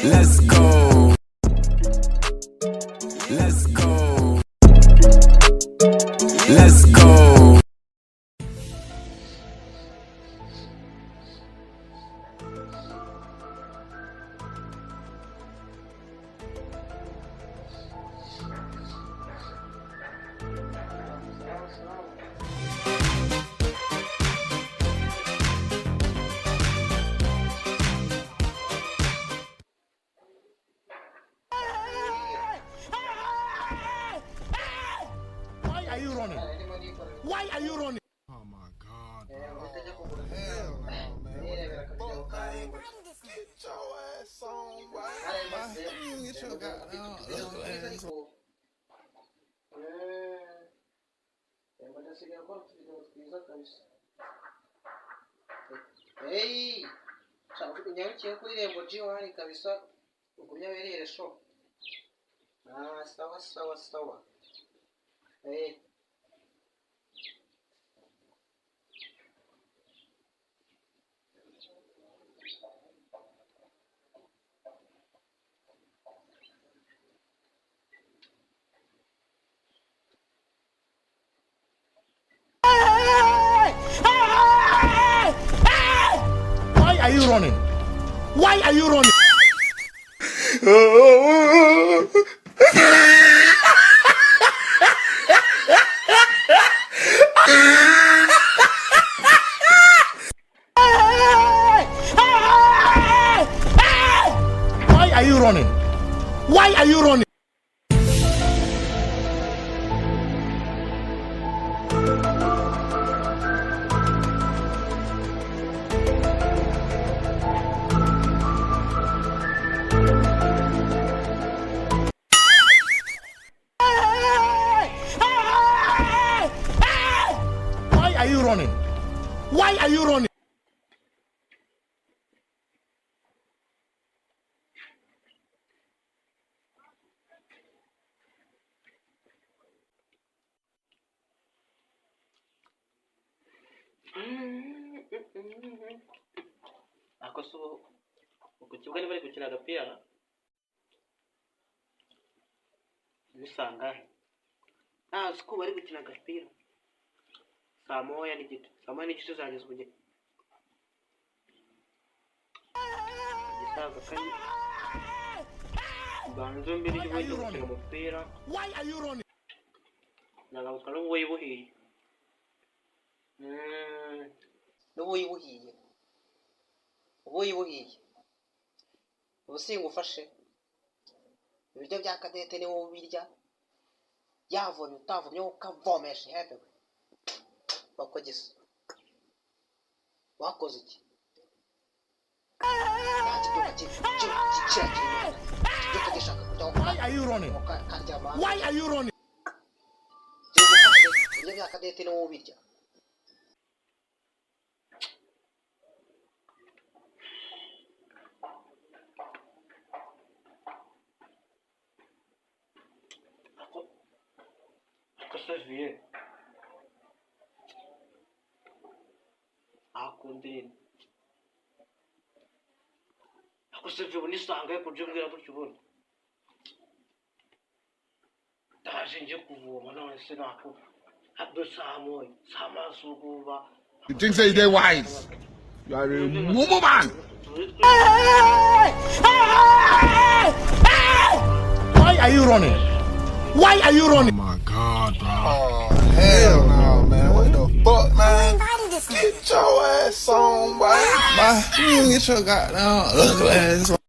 Let's go. Let's go. Let's go. Why are you running? Why are you running? Oh my God, bro. Hell no, man. Fuck, man. Get your ass on, boy. You get your goddamn ugly ass on. Hey, shaka kunyarukiye kuri remboj wani kabisa ugumya berere sho. Sawa. Hey. Why are you running? Why are you running? Why are you running? Why are you running? Why are you running? Why are you running? Ako so ku kibuga ni bari gukina agapira bisanga siko bari gukina agapira saa moya n'igice zageze ubuge gisaga kandi banzo mbere y'ubuge gukina umupira. Why are you running? Nagaruka n'uwo yibuhiye ubu singufashe ibiryo bya Cadette ni wowe ubirya yavomye utavomye ukavomesha ihebe bakogeza wakoze iki Why are you running? Why are you running? ibiryo bya Cadette ni wowe ubirya Saviye akundira ako Saviye unisanga yo kuje mbwira gutyo ubona ndaje nje kuvoma none se nako hado samoy samasukuba. You think say they wise? You are a mumu man. Why are you running? Why are you running? Oh my God, bro. Oh hell no, man. What the fuck, man? Get your ass on, boy. You get your goddamn ugly ass on.